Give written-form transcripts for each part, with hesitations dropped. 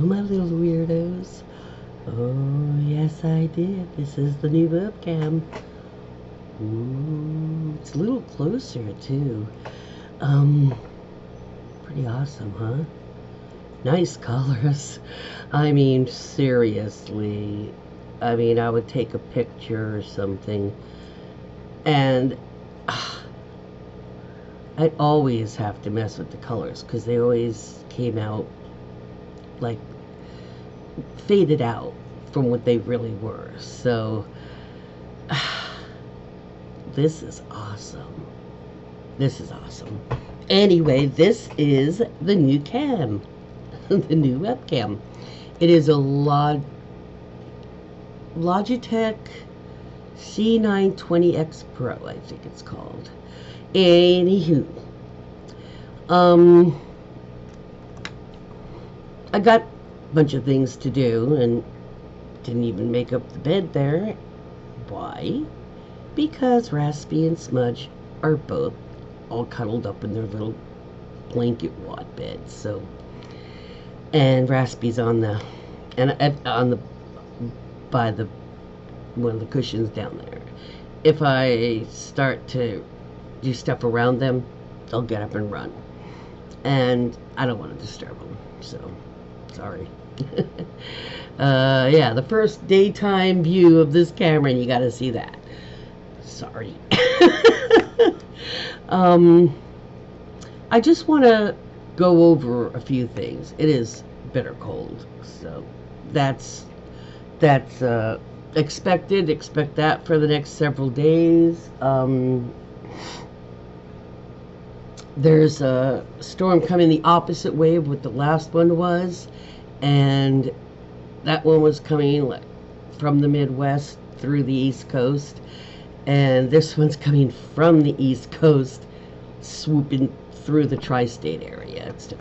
my little weirdos. Oh, yes, I did. This is the new webcam. Ooh, it's a little closer, too. Pretty awesome, huh? Nice colors. I mean, seriously. I mean, I would take a picture or something, and I'd always have to mess with the colors because they always came out like faded out from what they really were. So this is awesome. This is awesome. Anyway, this is the new cam, the new webcam. It is a Logitech C920X Pro, I think it's called. Anywho, I got a bunch of things to do and didn't even make up the bed there. Why? Because Raspy and Smudge are both all cuddled up in their little blanket wad bed. So, and Raspy's on the by the one of the cushions down there. If I start to do stuff around them, they'll get up and run, and I don't want to disturb them. So, sorry. Yeah, the first daytime view of this camera, and you got to see that. Sorry. I just want to go over a few things. It is bitter cold, so that's expected. Expect that for the next several days. There's a storm coming the opposite way of what the last one was, and that one was coming like from the Midwest through the East Coast, and this one's coming from the East Coast, swooping through the tri-state area. It's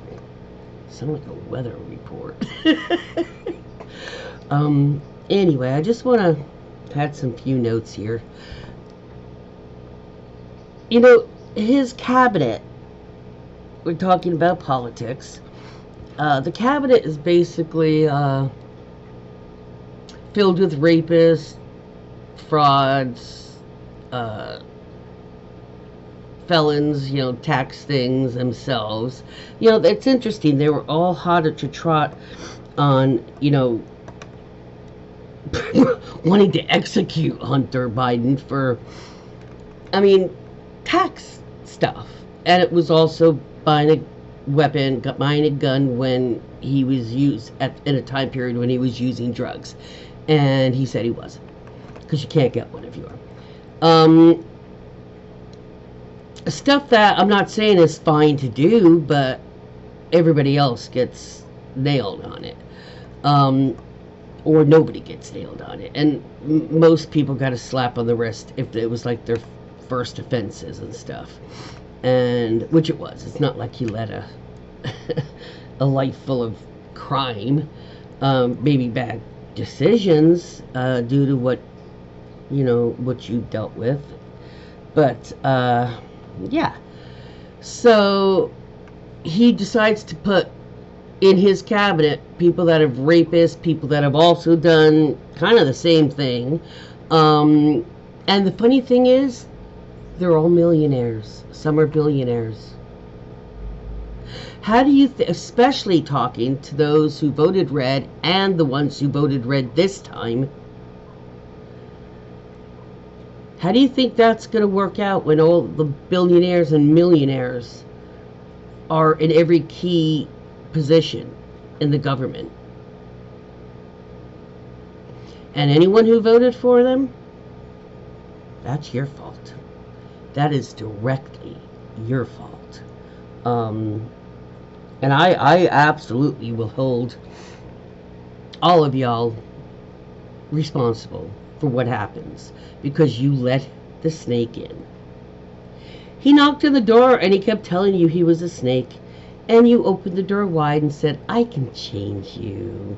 sounds like a weather report. Anyway, I just want to add some few notes here. You know, his cabinet, we're talking about politics. The cabinet is basically filled with rapists, frauds, felons, you know, tax things themselves. You know, it's interesting. They were all hot to trot on, you know, wanting to execute Hunter Biden for, I mean, tax stuff. And it was also buying a weapon, buying a gun when he was in a time period when he was using drugs. And he said he wasn't, because you can't get one if you are. Stuff that I'm not saying is fine to do, but everybody else gets nailed on it. Or nobody gets nailed on it. And most people got a slap on the wrist if it was like their first offenses and stuff. And, which it was. It's not like he led a life full of crime. Maybe bad decisions due to what you dealt with. But, yeah. So, he decides to put in his cabinet people that have rapists, people that have also done kind of the same thing. And the funny thing is, they're all millionaires. Some are billionaires. How do you, especially talking to those who voted red and the ones who voted red this time, how do you think that's going to work out when all the billionaires and millionaires are in every key position in the government? And anyone who voted for them, that's your fault. That is directly your fault. And I absolutely will hold all of y'all responsible for what happens, because you let the snake in. He knocked on the door and he kept telling you he was a snake, and you opened the door wide and said, I can change you.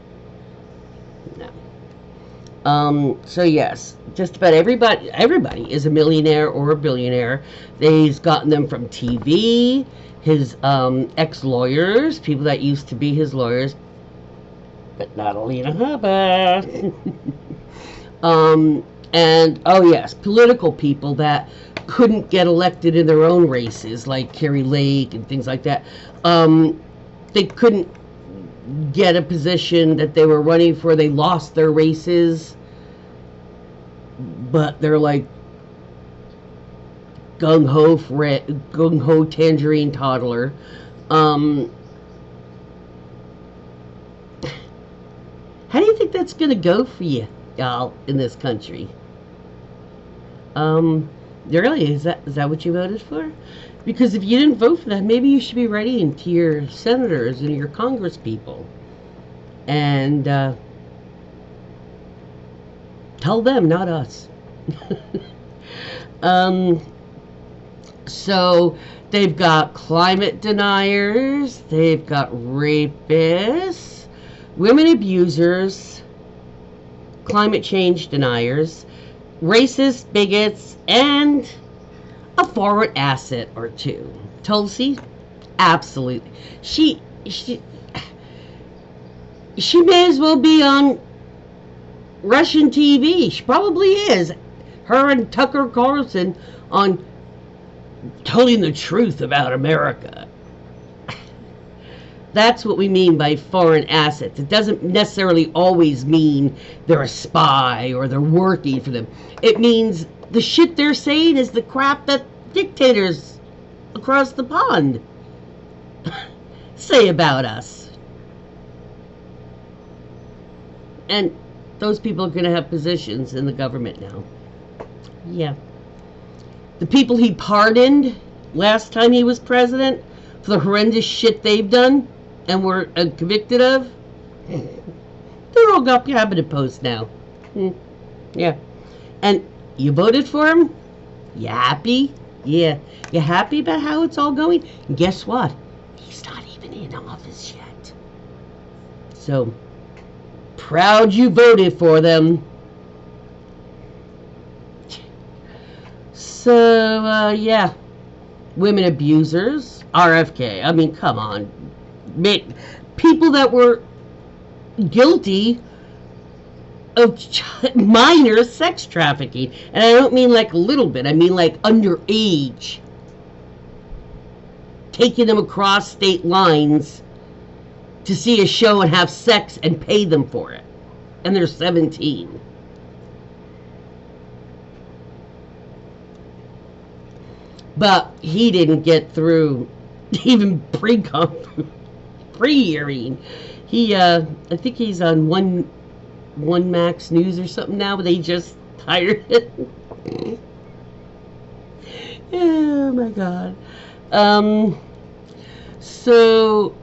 No. So yes, just about everybody is a millionaire or a billionaire. He's gotten them from TV, his ex-lawyers, people that used to be his lawyers, but not Alina Habba. And oh yes, political people that couldn't get elected in their own races, like Carrie Lake and things like that. They couldn't get a position that they were running for. They lost their races, but they're like gung ho tangerine toddler. How do you think that's gonna go for you, y'all, in this country? Really, is that what you voted for? Because if you didn't vote for that, maybe you should be writing to your senators and your Congress people and tell them, not us. So they've got climate deniers, they've got rapists, women abusers, climate change deniers, racist bigots, and a foreign asset or two. Tulsi, absolutely. She may as well be on Russian TV. She probably is. Her and Tucker Carlson on telling the truth about America. That's what we mean by foreign assets. It doesn't necessarily always mean they're a spy or they're working for them. It means the shit they're saying is the crap that dictators across the pond say about us. And those people are going to have positions in the government now. Yeah. The people he pardoned last time he was president for the horrendous shit they've done and were convicted of, they're all got cabinet posts now. Yeah. And you voted for him? You happy? Yeah. You happy about how it's all going? And guess what? He's not even in office yet. So, proud you voted for them. So, yeah. Women abusers, RFK. I mean, come on. People that were guilty of minor sex trafficking. And I don't mean like a little bit. I mean like underage. Taking them across state lines to see a show and have sex and pay them for it. And they're 17. But he didn't get through even pre-hearing. He, I think he's on One Max News or something now, but they just hired him. Oh my God. So,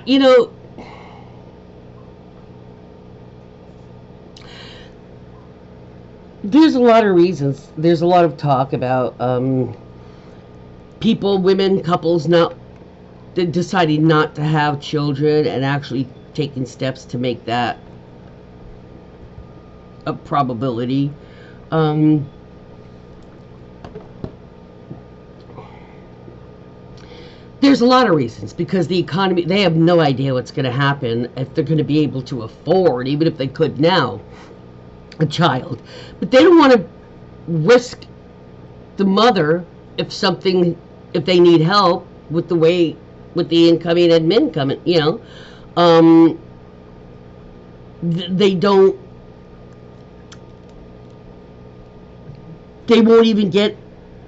you know, there's a lot of reasons. There's a lot of talk about people, women, couples not deciding not to have children and actually taking steps to make that a probability. There's a lot of reasons, because the economy, they have no idea what's going to happen, if they're going to be able to afford, even if they could now, a child. But they don't want to risk the mother if they need help with the incoming admin coming, you know. They won't even get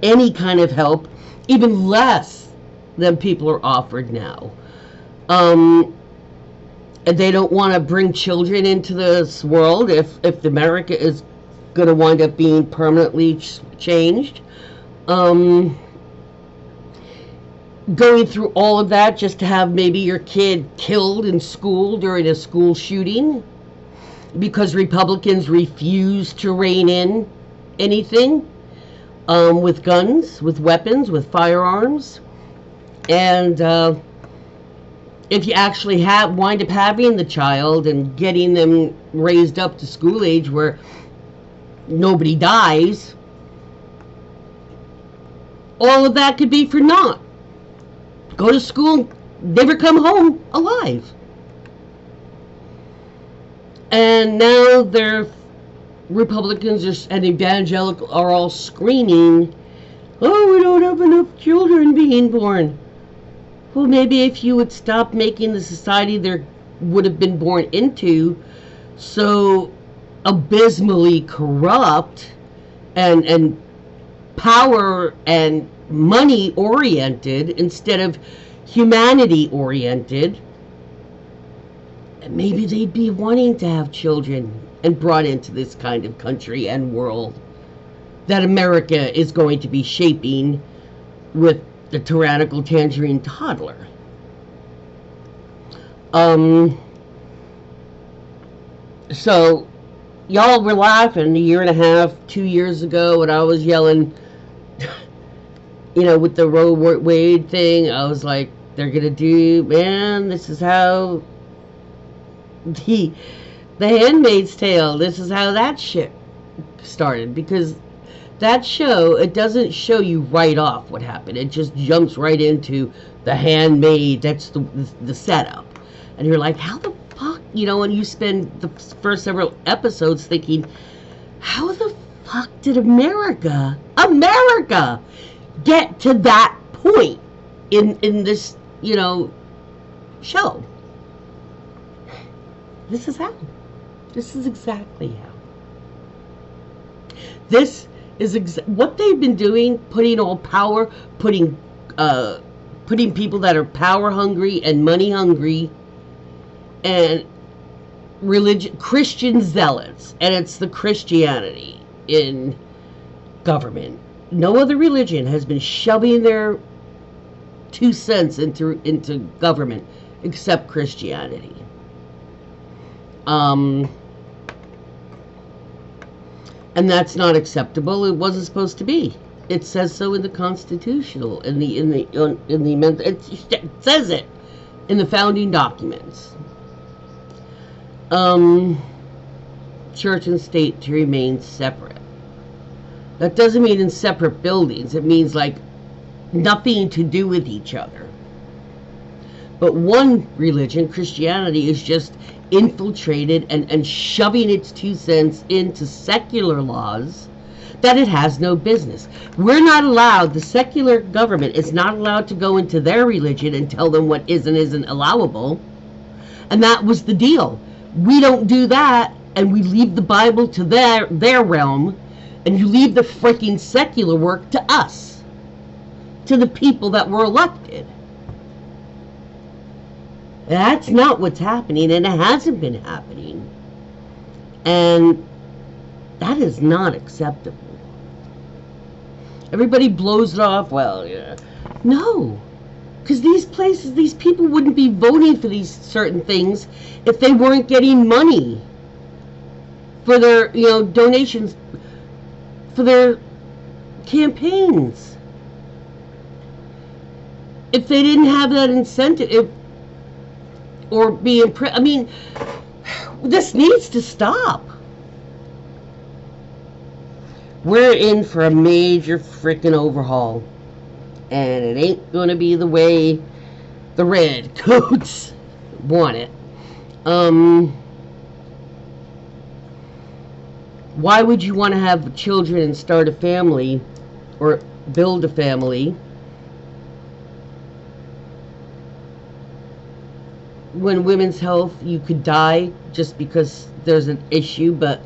any kind of help, even less than people are offered now. And they don't want to bring children into this world if America is going to wind up being permanently changed. Going through all of that just to have maybe your kid killed in school during a school shooting because Republicans refuse to rein in anything with guns, with weapons, with firearms. And if you actually wind up having the child and getting them raised up to school age where nobody dies, all of that could be for naught. Go to school, never come home alive. And now they're Republicans and evangelical are all screaming, "Oh, we don't have enough children being born." Well, maybe if you would stop making the society there would have been born into so abysmally corrupt and power and money oriented instead of humanity oriented, maybe they'd be wanting to have children and brought into this kind of country and world that America is going to be shaping with the tyrannical tangerine toddler. So y'all were laughing a year and a half, 2 years ago when I was yelling, with the Roe Wade thing. I was like, they're gonna do, man, this is how the Handmaid's Tale, this is how that shit started, because that show, it doesn't show you right off what happened. It just jumps right into the handmaid. That's the setup, and you're like, how the fuck, and you spend the first several episodes thinking, how the fuck did America get to that point in this show? This is how. This is exactly how. This is what they've been doing, putting all power, putting people that are power hungry and money hungry and Christian zealots, and it's the Christianity in government. No other religion has been shoving their 2 cents into government except Christianity. And that's not acceptable. It wasn't supposed to be. It says so in the constitutional, it says it in the founding documents. Church and state to remain separate. That doesn't mean in separate buildings. It means like nothing to do with each other. But one religion, Christianity, is just infiltrated and shoving its 2 cents into secular laws that it has no business. We're not allowed, the secular government is not allowed to go into their religion and tell them what is and isn't allowable. And that was the deal. We don't do that, and we leave the Bible to their realm, and you leave the freaking secular work to us, to the people that were elected. That's not what's happening, and it hasn't been happening. And that is not acceptable. Everybody blows it off, well, yeah. No. Because these people wouldn't be voting for these certain things if they weren't getting money for their, donations for their campaigns. If they didn't have that incentive, or be impressed. I mean, this needs to stop. We're in for a major freaking overhaul. And it ain't going to be the way the red coats want it. Why would you want to have children and start a family or build a family when women's health, you could die just because there's an issue, but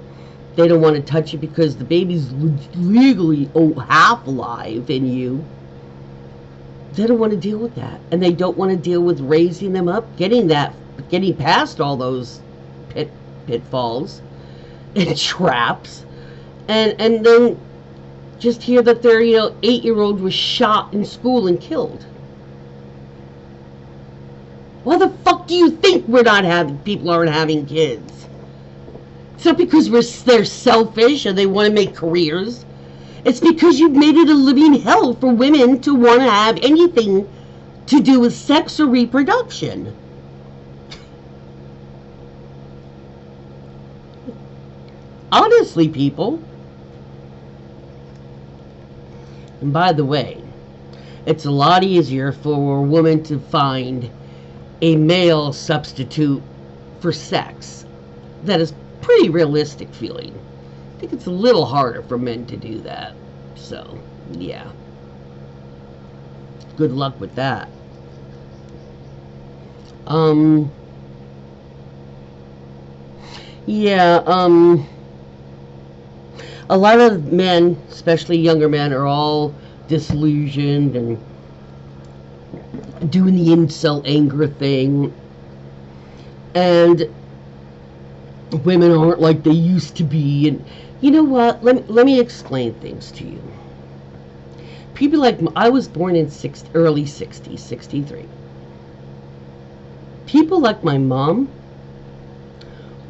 they don't want to touch it because the baby's legally half alive in you? They don't want to deal with that, and they don't want to deal with raising them up, getting past all those pitfalls and traps, and then just hear that their 8-year-old was shot in school and killed. Why the fuck do you think people aren't having kids? It's not because they're selfish or they want to make careers. It's because you've made it a living hell for women to want to have anything to do with sex or reproduction. Honestly, people. And by the way, it's a lot easier for a woman to find a male substitute for sex. That is pretty realistic feeling. I think it's a little harder for men to do that. So, yeah. Good luck with that. Yeah, a lot of men, especially younger men, are all disillusioned and doing the incel anger thing. And women aren't like they used to be. And you know what? Let me explain things to you. People like, I was born in early 60s, 63. People like my mom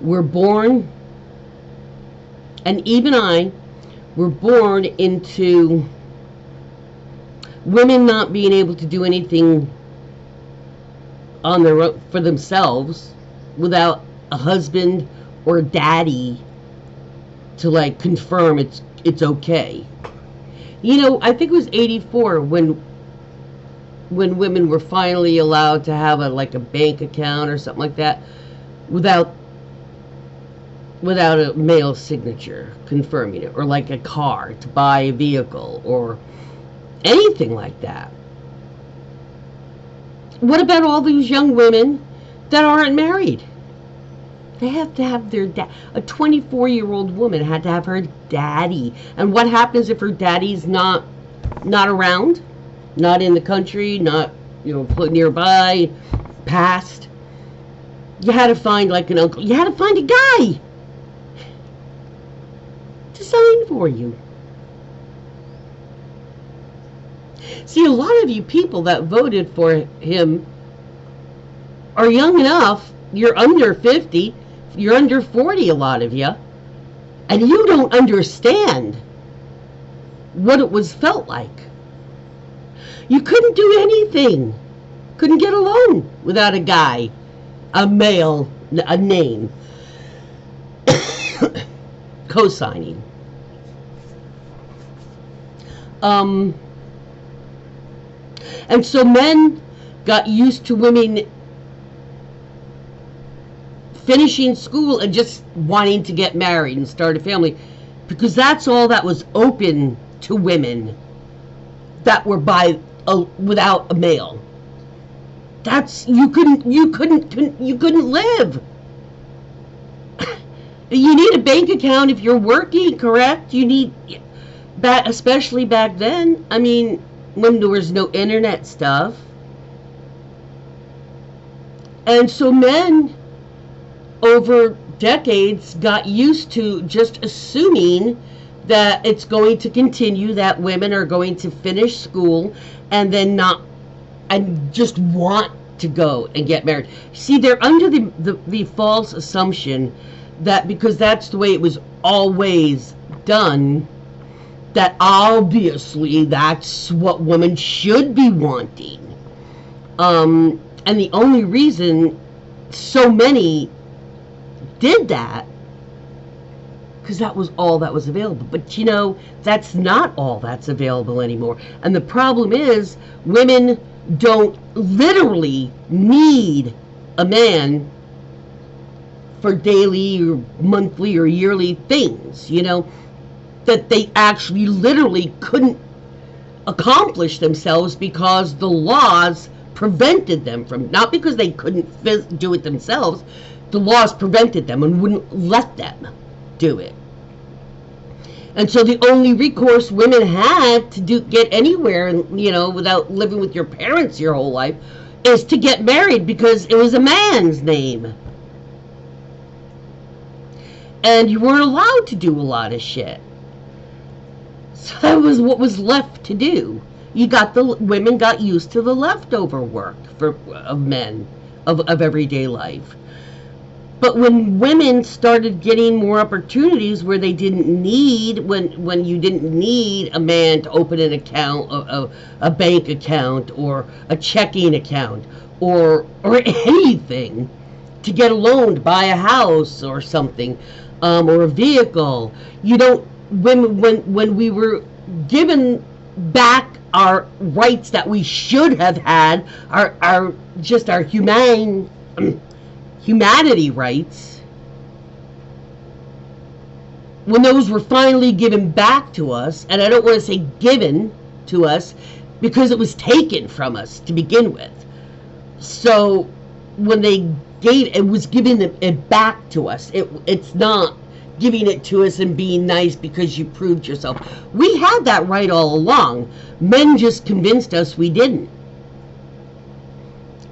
were born, and even I, were born into women not being able to do anything on their own for themselves without a husband or a daddy to like confirm it's okay. You know, I think it was 84 when women were finally allowed to have a bank account or something like that without a male signature confirming it, or like a car to buy a vehicle or anything like that. What about all these young women that aren't married? They have to have their dad. A 24-year-old woman had to have her daddy. And what happens if her daddy's not around? Not in the country, not, nearby, passed? You had to find like an uncle. You had to find a guy to sign for you. See, a lot of you people that voted for him are young enough. You're under 50. You're under 40, a lot of you. And you don't understand what it was felt like. You couldn't do anything. Couldn't get along without a guy, a male, a name, co-signing. And so men got used to women finishing school and just wanting to get married and start a family, because that's all that was open to women that were without a male. That's you couldn't live. You need a bank account if you're working, correct? You need that, especially back then. I mean, when there was no internet stuff. And so men over decades got used to just assuming that it's going to continue, that women are going to finish school and then just want to go and get married. See, they're under the false assumption that because that's the way it was always done, that obviously that's what women should be wanting. And the only reason so many did that, because that was all that was available. But that's not all that's available anymore. And the problem is, women don't literally need a man for daily or monthly or yearly things, that they actually literally couldn't accomplish themselves because the laws prevented them from, not because they couldn't do it themselves, the laws prevented them and wouldn't let them do it. And so the only recourse women had to get anywhere, without living with your parents your whole life, is to get married, because it was a man's name. And you weren't allowed to do a lot of shit. So that was what was left to do. Women got used to the leftover work of men, of everyday life. But when women started getting more opportunities where they didn't need, when you didn't need a man to open an account, a bank account, or a checking account, or anything, to get a loan to buy a house or something, or a vehicle, when we were given back our rights that we should have had, our just our humanity rights, when those were finally given back to us, and I don't want to say given to us because it was taken from us to begin with. So when they it was giving it back to us. It's not giving it to us and being nice because you proved yourself. We had that right all along. Men just convinced us we didn't.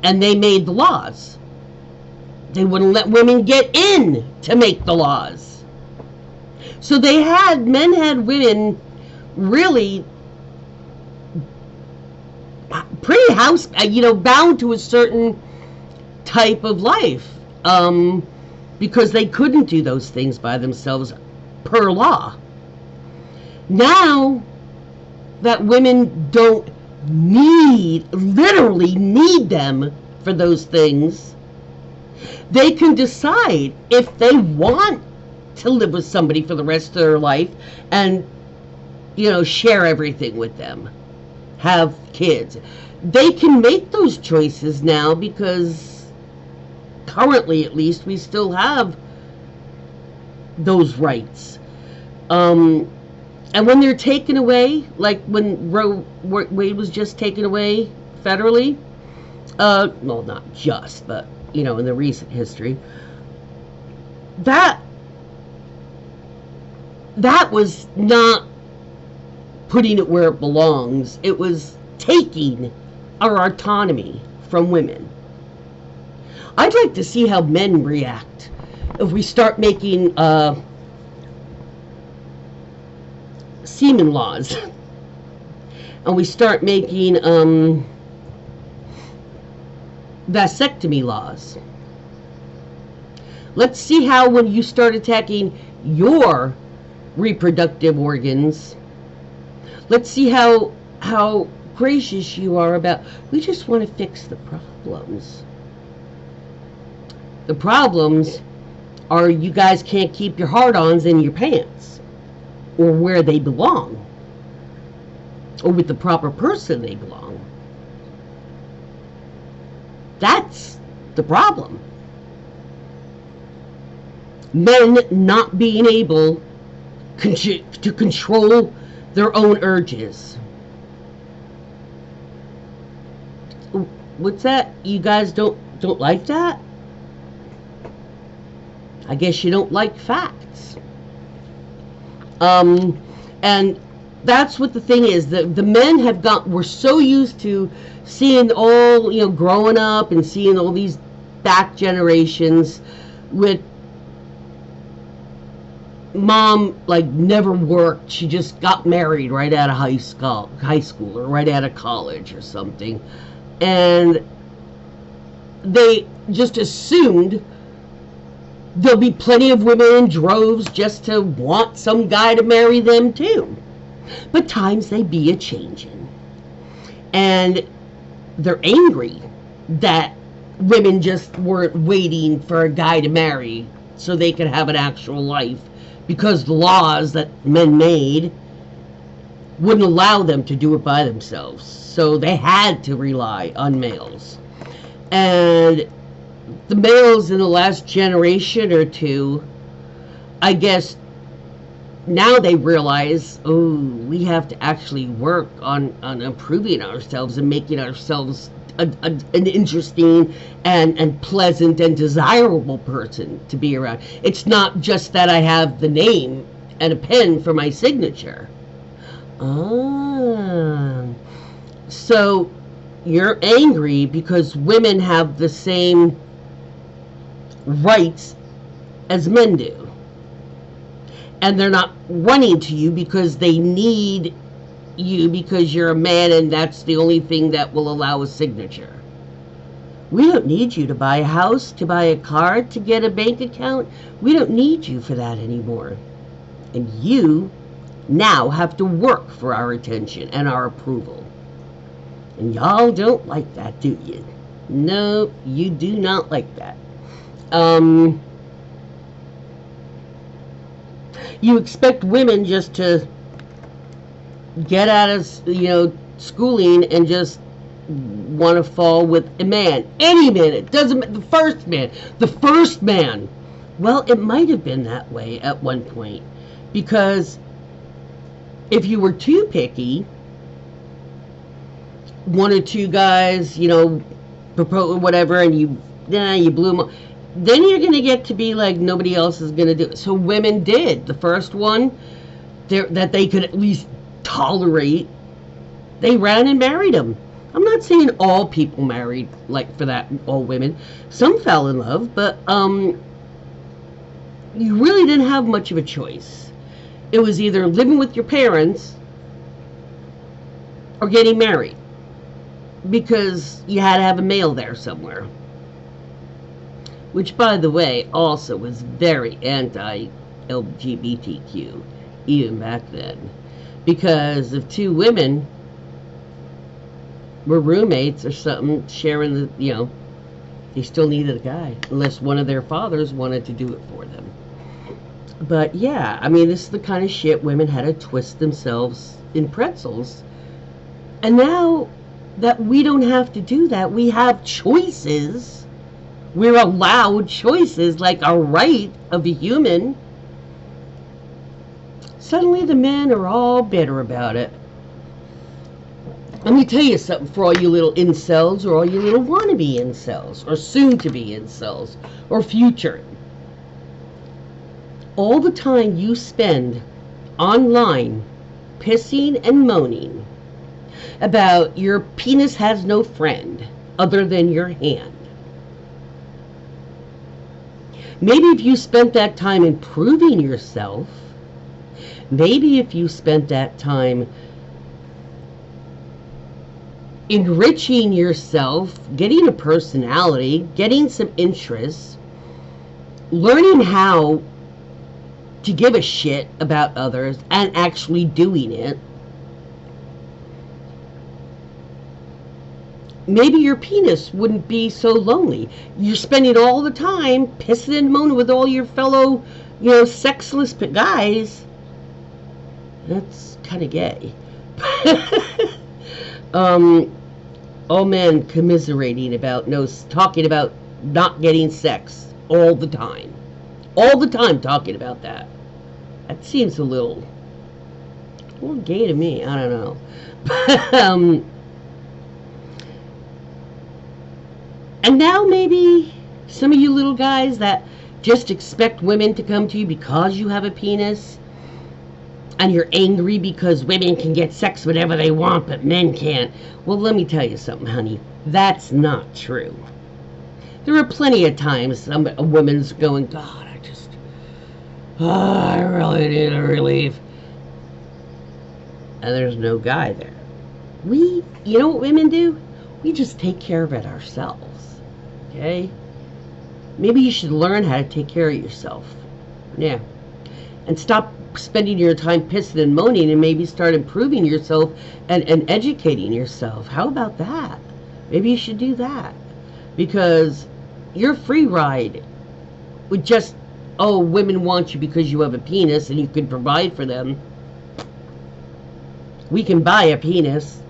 And they made the laws. They wouldn't let women get in to make the laws. So men had women really pretty bound to a certain type of life, because they couldn't do those things by themselves per law. Now that women don't literally need them for those things, they can decide if they want to live with somebody for the rest of their life and, share everything with them, have kids. They can make those choices now because currently, at least, we still have those rights. And when they're taken away, like when Roe Wade was just taken away federally, well, not just, but, in the recent history, that was not putting it where it belongs. It was taking our autonomy from women. I'd like to see how men react if we start making semen laws and we start making vasectomy laws. Let's see how when you start attacking your reproductive organs, let's see how gracious you are about, we just want to fix the problems. The problems are you guys can't keep your hard-ons in your pants or where they belong or with the proper person they belong. That's the problem. Men not being able to control their own urges. What's that? You guys don't like that? I guess you don't like facts. And that's what the thing is. The men we're so used to seeing all, growing up and seeing all these back generations with mom, never worked. She just got married right out of high school or right out of college or something. And they just assumed there'll be plenty of women in droves just to want some guy to marry them too. But times they be a-changin'. And they're angry that women just weren't waiting for a guy to marry so they could have an actual life, because the laws that men made wouldn't allow them to do it by themselves. So they had to rely on males. And the males in the last generation or two, I guess now they realize, we have to actually work on improving ourselves and making ourselves an interesting and pleasant and desirable person to be around. It's not just that I have the name and a pen for my signature. So you're angry because women have the same rights as men do, and they're not running to you because they need you because you're a man and that's the only thing that will allow a signature. We don't need you to buy a house, to buy a car, to get a bank account. We don't need you for that anymore. And you now have to work for our attention and our approval. And y'all don't like that, do you? No, you do not like that. You expect women just to get at us, schooling and just want to fall with a man. Any man. It doesn't matter. The first man. The first man. Well, it might have been that way at one point. Because if you were too picky, one or two guys, propose whatever, and you blew them up, then you're going to get to be like nobody else is going to do it. So women did. The first one that they could at least tolerate, they ran and married him. I'm not saying all people married like for that, all women. Some fell in love, but you really didn't have much of a choice. It was either living with your parents or getting married, because you had to have a male there somewhere. Which, by the way, also was very anti-LGBTQ, even back then. Because if two women were roommates or something, sharing the, they still needed a guy. Unless one of their fathers wanted to do it for them. But yeah, I mean, this is the kind of shit women had to twist themselves in pretzels. And now that we don't have to do that, we have choices. We're allowed choices, like a right of a human. Suddenly the men are all bitter about it. Let me tell you something for all you little incels, or all you little wannabe incels, or soon-to-be incels, or future. All the time you spend online pissing and moaning about your penis has no friend other than your hand. Maybe if you spent that time improving yourself, maybe if you spent that time enriching yourself, getting a personality, getting some interests, learning how to give a shit about others and actually doing it, maybe your penis wouldn't be so lonely. You're spending all the time pissing and moaning with all your fellow, sexless guys. That's kind of gay. All men commiserating about, talking about not getting sex all the time. All the time talking about that. That seems a little gay to me. I don't know. And now maybe some of you little guys that just expect women to come to you because you have a penis, and you're angry because women can get sex whenever they want but men can't. Well, let me tell you something, honey. That's not true. There are plenty of times a woman's going, God, I really need a relief. And there's no guy there. You know what women do? We just take care of it ourselves. Okay? Maybe you should learn how to take care of yourself. Yeah. And stop spending your time pissing and moaning, and maybe start improving yourself and educating yourself. How about that? Maybe you should do that. Because your free ride would just, women want you because you have a penis and you can provide for them. We can buy a penis.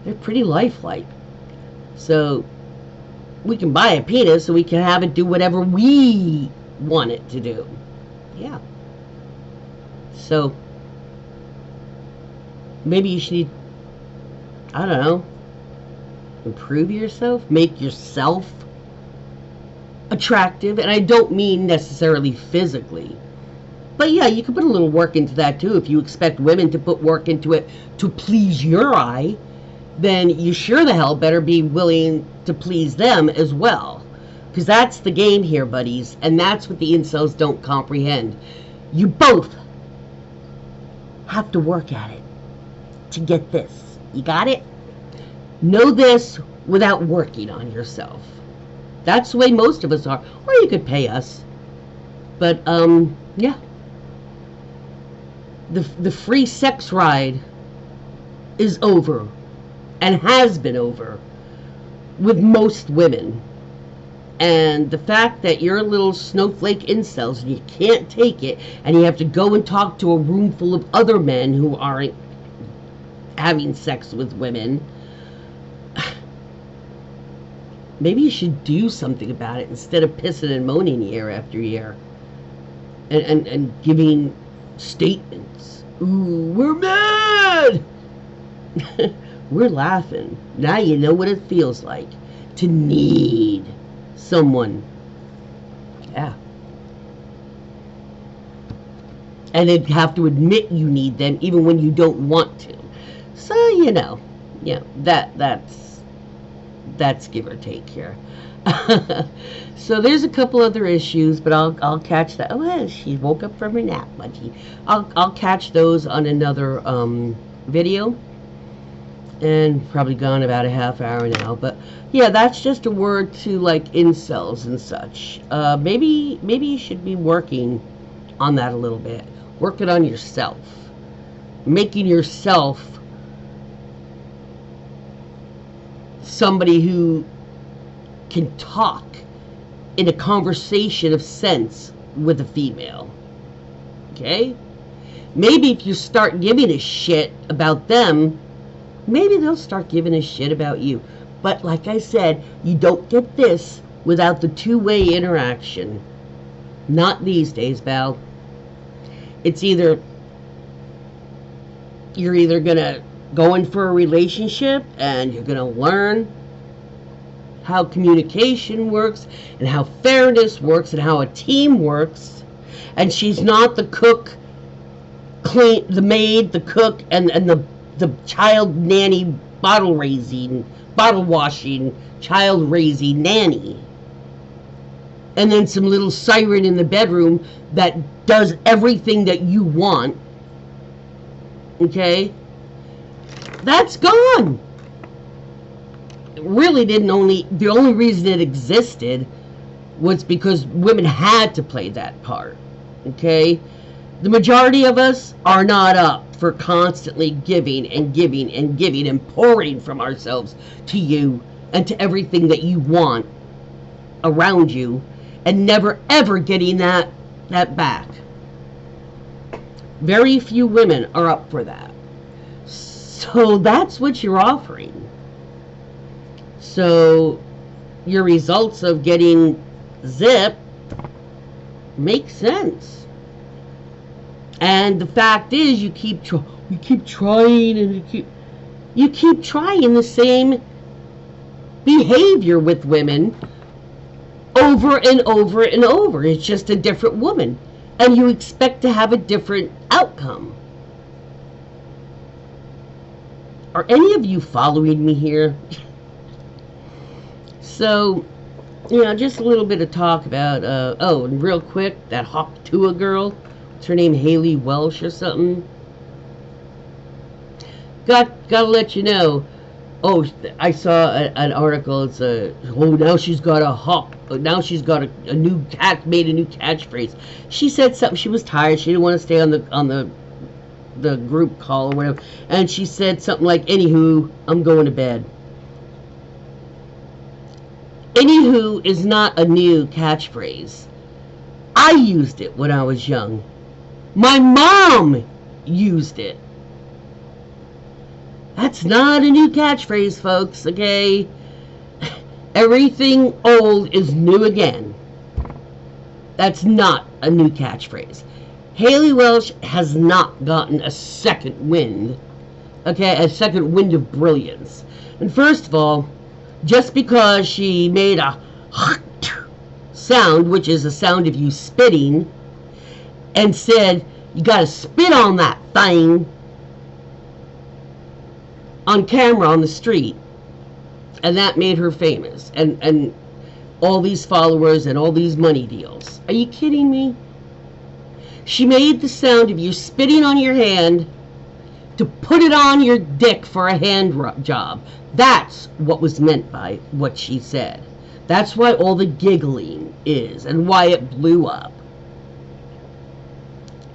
They're pretty lifelike. So we can buy a penis so we can have it do whatever we want it to do. Yeah. So maybe you should, I don't know, improve yourself, make yourself attractive. And I don't mean necessarily physically, but yeah, you can put a little work into that too. If you expect women to put work into it to please your eye, then you sure the hell better be willing to please them as well. Because that's the game here, buddies. And that's what the incels don't comprehend. You both have to work at it to get this. You got it? Know this without working on yourself. That's the way most of us are. Or you could pay us. But, yeah. The free sex ride is over. And has been over. With most women. And the fact that you're little snowflake incels and you can't take it, and you have to go and talk to a room full of other men who aren't having sex with women, maybe you should do something about it instead of pissing and moaning year after year and giving statements. Ooh, we're mad! We're laughing. Now you know what it feels like to need someone. Yeah. And then have to admit you need them even when you don't want to. So, that's give or take here. So there's a couple other issues, but I'll catch that. Oh, she woke up from her nap, Budgie. I'll catch those on another video, and probably gone about a half hour now. But yeah, that's just a word to like incels and such. Maybe you should be working on that a little bit. Working on yourself, making yourself somebody who can talk in a conversation of sense with a female. Okay? Maybe if you start giving a shit about them, maybe they'll start giving a shit about you. But like I said, you don't get this without the two-way interaction. Not these days, Val. It's either you're either gonna go in for a relationship and you're gonna learn how communication works and how fairness works and how a team works, and she's not the cook, the maid, the cook, and the child nanny, bottle washing, child raising nanny. And then some little siren in the bedroom that does everything that you want. Okay? That's gone. It really the only reason it existed was because women had to play that part. Okay? The majority of us are not up for constantly giving and giving and giving and pouring from ourselves to you and to everything that you want around you, and never ever getting that back. Very few women are up for that. So that's what you're offering. So your results of getting zip make sense. And the fact is, you keep trying and you keep trying the same behavior with women over and over and over. It's just a different woman, and you expect to have a different outcome. Are any of you following me here? So, just a little bit of talk about, and real quick, that Hawk Tua girl, what's her name, Haley Welsh or something? Gotta let you know. Oh, I saw an article. It's now she's got a new catchphrase. She said something. She was tired. She didn't want to stay on the group call or whatever. And she said something like, "Anywho, I'm going to bed." Anywho is not a new catchphrase. I used it when I was young. My mom used it. That's not a new catchphrase, folks, okay? Everything old is new again. That's not a new catchphrase. Haley Welsh has not gotten a second wind, okay? A second wind of brilliance. And first of all, just because she made a sound, which is a sound of you spitting, and said, "You gotta spit on that thing," on camera on the street, and that made her famous, and all these followers and all these money deals. Are you kidding me? She made the sound of you spitting on your hand to put it on your dick for a hand job. That's what was meant by what she said. That's why all the giggling is, and why it blew up.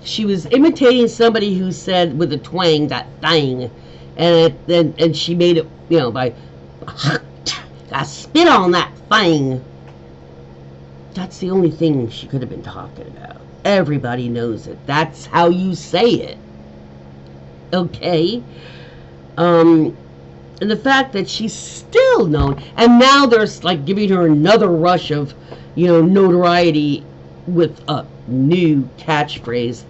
She was imitating somebody who said with a twang, "that thing," and she made it, by I spit on that thing. That's the only thing she could have been talking about. Everybody knows it. That's how you say it. Okay? And the fact that she's still known, and now there's like giving her another rush of, notoriety with a new catchphrase.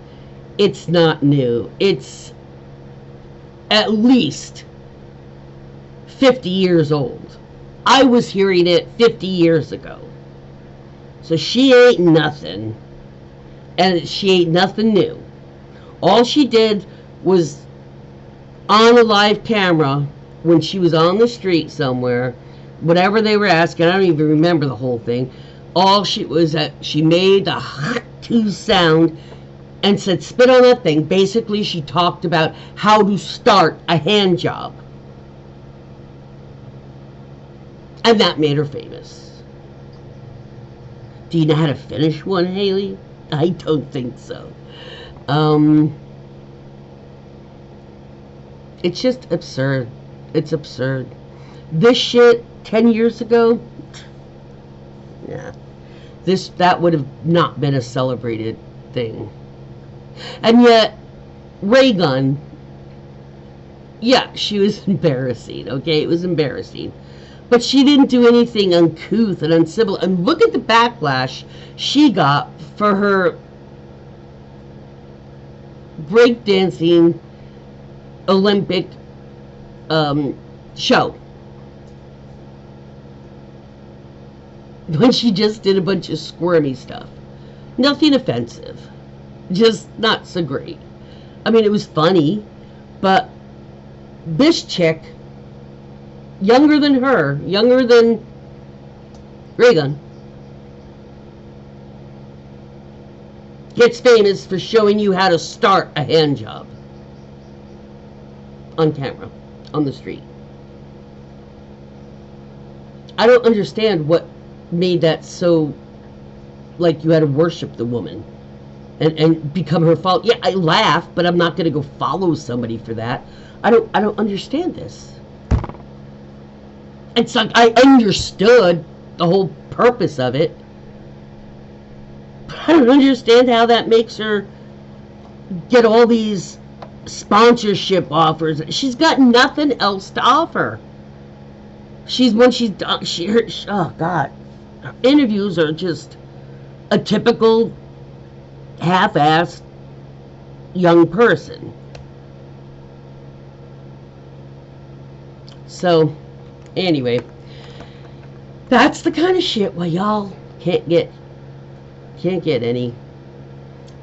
It's not new. It's at least 50 years old. I was hearing it 50 years ago. So she ain't nothing. And she ain't nothing new. All she did was on a live camera when she was on the street somewhere, whatever they were asking, I don't even remember the whole thing. All she was that she made the hot two sound and said, spit on that thing. Basically, she talked about how to start a hand job. And that made her famous. Do you know how to finish one, Haley? I don't think so. It's just absurd. It's absurd. This shit 10 years ago, yeah, that would have not been a celebrated thing. And yet, ray gun, yeah, she was embarrassing, okay? It was embarrassing. But she didn't do anything uncouth and uncivil. And look at the backlash she got for her breakdancing Olympic show. When she just did a bunch of squirmy stuff. Nothing offensive. Just not so great. I mean, it was funny, but this chick, younger than her, younger than Reagan, gets famous for showing you how to start a hand job on camera, on the street. I don't understand what made that so, like you had to worship the woman and become her follower. Yeah, I laugh, but I'm not going to go follow somebody for that. I don't understand this. It's like I understood the whole purpose of it, but I don't understand how that makes her get all these sponsorship offers. She's got nothing else to offer. Oh God, her interviews are just a typical half-assed young person. So anyway, that's the kind of shit why y'all can't get any,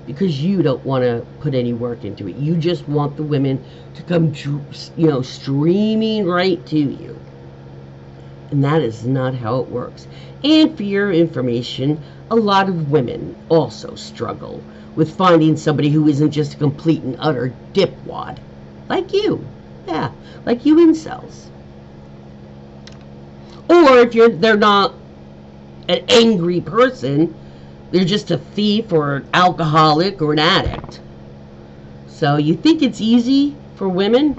because you don't want to put any work into it. You just want the women to come, streaming right to you. And that is not how it works. And for your information, a lot of women also struggle with finding somebody who isn't just a complete and utter dipwad. Like you. Yeah, like you incels. Or if they're not an angry person, they're just a thief or an alcoholic or an addict. So you think it's easy for women?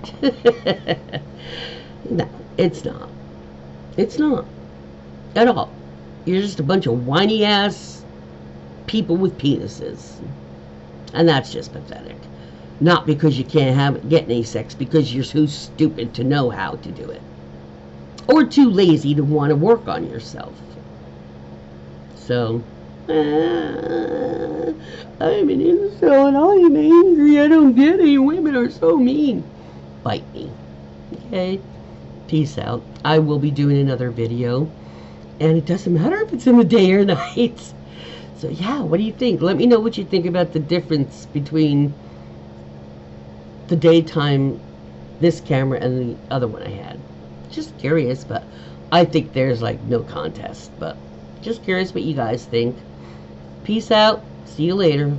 No, it's not. It's not. At all. You're just a bunch of whiny ass people with penises. And that's just pathetic. Not because you can't get any sex, because you're too stupid to know how to do it. Or too lazy to want to work on yourself. So, I'm an incel and I'm angry. I don't get it. Women are so mean. Bite me. Okay? Peace out. I will be doing another video. And it doesn't matter if it's in the day or night. So yeah, what do you think? Let me know what you think about the difference between the daytime, this camera, and the other one I had. Just curious, but I think there's like no contest. But just curious what you guys think. Peace out. See you later.